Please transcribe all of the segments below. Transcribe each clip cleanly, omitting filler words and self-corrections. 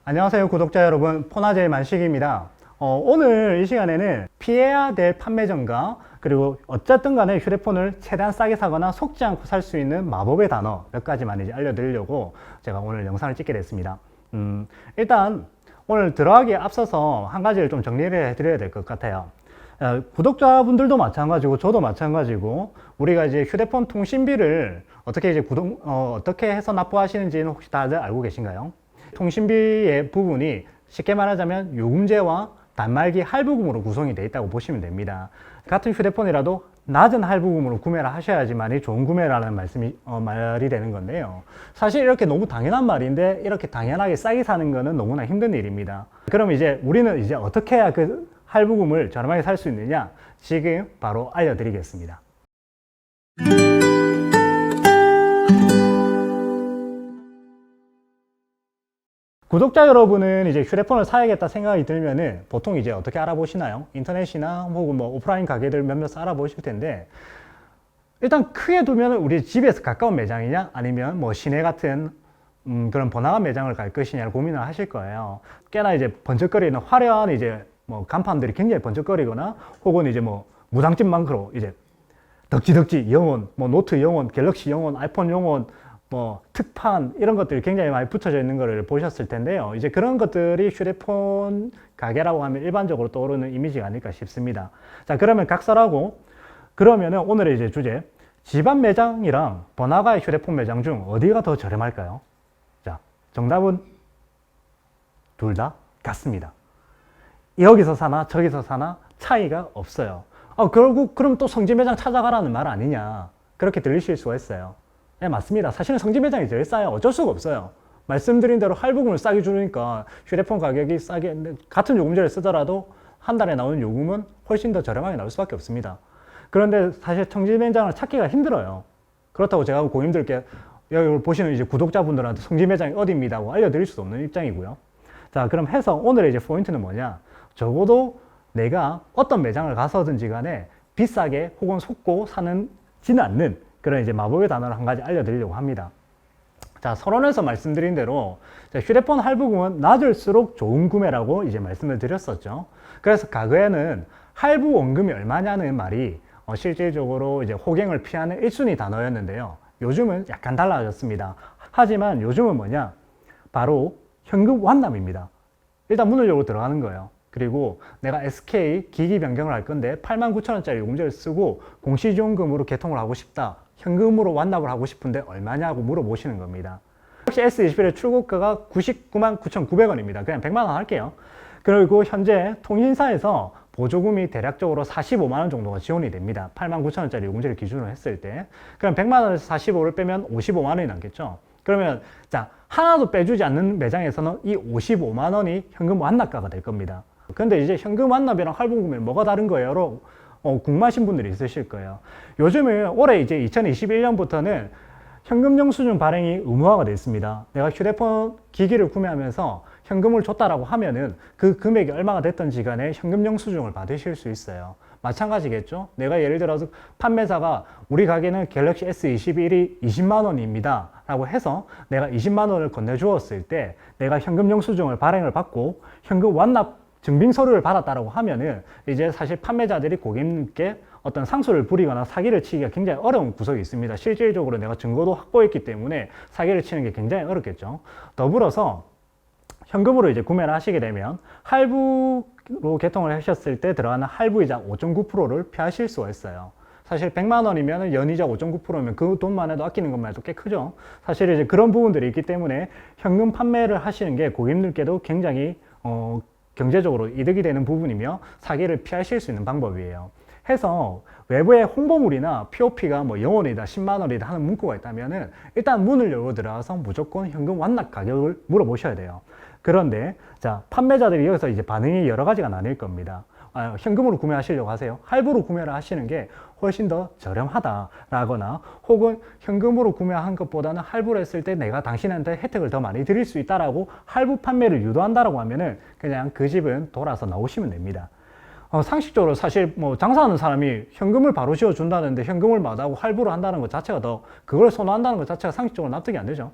안녕하세요 구독자 여러분, 포나제의 만식입니다. 오늘 이 시간에는 피해야 될 판매점과 그리고 어쨌든 간에 휴대폰을 최대한 싸게 사거나 속지 않고 살 수 있는 마법의 단어 몇 가지만 이제 알려드리려고 제가 오늘 영상을 찍게 됐습니다. 일단 오늘 들어가기에 앞서서 한 가지를 좀 정리를 해드려야 될 것 같아요. 구독자분들도 마찬가지고 저도 마찬가지고 우리가 이제 휴대폰 통신비를 어떻게 이제 어떻게 해서 납부하시는지는 혹시 다들 알고 계신가요? 통신비의 부분이 쉽게 말하자면 요금제와 단말기 할부금으로 구성이 되어 있다고 보시면 됩니다. 같은 휴대폰이라도 낮은 할부금으로 구매를 하셔야지만이 좋은 구매라는 말이 되는 건데요. 사실 이렇게 너무 당연한 말인데 이렇게 당연하게 싸게 사는 거는 너무나 힘든 일입니다. 그럼 이제 우리는 이제 어떻게 해야 그 할부금을 저렴하게 살 수 있느냐? 지금 바로 알려드리겠습니다. 구독자 여러분은 이제 휴대폰을 사야겠다 생각이 들면은 보통 이제 어떻게 알아보시나요? 인터넷이나 혹은 뭐 오프라인 가게들 몇몇 알아보실 텐데, 일단 크게 두면은 우리 집에서 가까운 매장이냐 아니면 뭐 시내 같은 그런 번화한 매장을 갈 것이냐를 고민을 하실 거예요. 꽤나 이제 번쩍거리는 화려한 이제 뭐 간판들이 굉장히 번쩍거리거나 혹은 이제 뭐 무당집 많고 이제 덕지덕지 영원, 뭐 노트 영원, 갤럭시 영원, 아이폰 영원, 뭐 특판 이런 것들이 굉장히 많이 붙여져 있는 것을 보셨을 텐데요. 이제 그런 것들이 휴대폰 가게라고 하면 일반적으로 떠오르는 이미지가 아닐까 싶습니다. 자, 그러면 각설하고, 그러면은 오늘의 이제 주제, 지방 매장이랑 번화가의 휴대폰 매장 중 어디가 더 저렴할까요? 자, 정답은 둘 다 같습니다. 여기서 사나 저기서 사나 차이가 없어요. 결국 그럼 또 성지 매장 찾아가라는 말 아니냐, 그렇게 들리실 수가 있어요. 네, 맞습니다. 사실은 성지 매장이 제일 싸요. 어쩔 수가 없어요. 말씀드린 대로 할부금을 싸게 주니까 휴대폰 가격이 싸게, 같은 요금제를 쓰더라도 한 달에 나오는 요금은 훨씬 더 저렴하게 나올 수밖에 없습니다. 그런데 사실 성지 매장을 찾기가 힘들어요. 그렇다고 제가 고객님들께 여기 보시는 이제 구독자분들한테 성지 매장이 어디입니다고 알려드릴 수도 없는 입장이고요. 자, 그럼 해서 오늘의 이제 포인트는 뭐냐? 적어도 내가 어떤 매장을 가서든지 간에 비싸게 혹은 속고 사지는 않는 그런 이제 마법의 단어를 한 가지 알려드리려고 합니다. 자, 서론에서 말씀드린 대로 휴대폰 할부금은 낮을수록 좋은 구매라고 이제 말씀을 드렸었죠. 그래서 과거에는 할부 원금이 얼마냐는 말이 실질적으로 이제 호갱을 피하는 1순위 단어였는데요. 요즘은 약간 달라졌습니다. 하지만 요즘은 뭐냐? 바로 현금 완납입니다. 일단 문을 열고 들어가는 거예요. 그리고 내가 SK 기기 변경을 할 건데 89,000원짜리 요금제를 쓰고 공시지원금으로 개통을 하고 싶다. 현금으로 완납을 하고 싶은데 얼마냐고 물어보시는 겁니다. 혹시 S21의 출고가가 999,900원입니다. 그냥 100만 원 할게요. 그리고 현재 통신사에서 보조금이 대략적으로 45만 원 정도가 지원이 됩니다. 89,000원짜리 요금제를 기준으로 했을 때. 그럼 100만 원에서 45를 빼면 55만 원이 남겠죠. 그러면 자, 하나도 빼주지 않는 매장에서는 이 55만 원이 현금 완납가가 될 겁니다. 근데 이제 현금 완납이랑 할부금이 뭐가 다른 거예요? 궁금하신 분들이 있으실 거예요. 요즘은 올해 이제 2021년부터는 현금 영수증 발행이 의무화가 됐습니다. 내가 휴대폰 기기를 구매하면서 현금을 줬다라고 하면은 그 금액이 얼마가 됐던지 간에 현금 영수증을 받으실 수 있어요. 마찬가지겠죠? 내가 예를 들어서 판매사가 우리 가게는 갤럭시 S21이 20만 원입니다 라고 해서 내가 20만 원을 건네주었을 때 내가 현금 영수증을 발행을 받고 현금 완납 증빙서류를 받았다라고 하면은 이제 사실 판매자들이 고객님께 어떤 상수를 부리거나 사기를 치기가 굉장히 어려운 구석이 있습니다. 실질적으로 내가 증거도 확보했기 때문에 사기를 치는 게 굉장히 어렵겠죠. 더불어서 현금으로 이제 구매를 하시게 되면 할부로 개통을 하셨을 때 들어가는 할부이자 5.9%를 피하실 수가 있어요. 사실 100만 원이면 연이자 5.9%면 그 돈만 해도 아끼는 것만 해도 꽤 크죠. 사실 이제 그런 부분들이 있기 때문에 현금 판매를 하시는 게 고객님들께도 굉장히 경제적으로 이득이 되는 부분이며 사기를 피하실 수 있는 방법이에요. 해서 외부에 홍보물이나 POP가 뭐 영원이다 10만 원이다 하는 문구가 있다면은 일단 문을 열고 들어가서 무조건 현금 완납 가격을 물어보셔야 돼요. 그런데 자, 판매자들이 여기서 이제 반응이 여러 가지가 나뉠 겁니다. 현금으로 구매하시려고 하세요? 할부로 구매를 하시는 게 훨씬 더 저렴하다라거나 혹은 현금으로 구매한 것보다는 할부를 했을 때 내가 당신한테 혜택을 더 많이 드릴 수 있다라고 할부 판매를 유도한다라고 하면은 그냥 그 집은 돌아서 나오시면 됩니다. 상식적으로 사실 뭐 장사하는 사람이 현금을 바로 씌워준다는데 현금을 마다하고 할부를 한다는 것 자체가 그걸 선호한다는 것 자체가 상식적으로 납득이 안 되죠.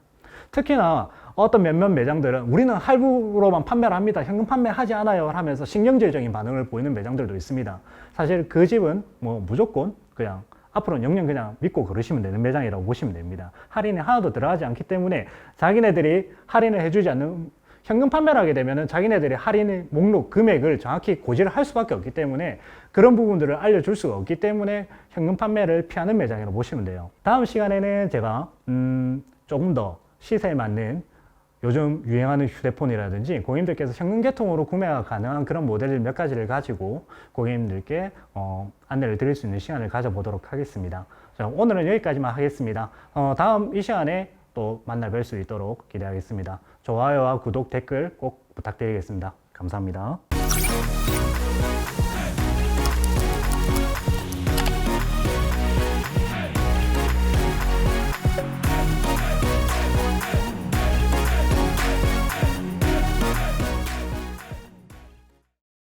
특히나 어떤 몇몇 매장들은 우리는 할부로만 판매를 합니다. 현금 판매하지 않아요. 하면서 신경질적인 반응을 보이는 매장들도 있습니다. 사실 그 집은 뭐 무조건 그냥 앞으로는 영영 그냥 믿고 그러시면 되는 매장이라고 보시면 됩니다. 할인이 하나도 들어가지 않기 때문에 자기네들이 할인을 해주지 않는 현금 판매를 하게 되면 자기네들이 할인 목록 금액을 정확히 고지를 할 수밖에 없기 때문에 그런 부분들을 알려줄 수가 없기 때문에 현금 판매를 피하는 매장이라고 보시면 돼요. 다음 시간에는 제가 조금 더 시세에 맞는 요즘 유행하는 휴대폰이라든지 고객님들께서 현금 계통으로 구매가 가능한 그런 모델 몇 가지를 가지고 고객님들께 안내를 드릴 수 있는 시간을 가져보도록 하겠습니다. 자, 오늘은 여기까지만 하겠습니다. 다음 이 시간에 또 만나 뵐 수 있도록 기대하겠습니다. 좋아요와 구독, 댓글 꼭 부탁드리겠습니다. 감사합니다.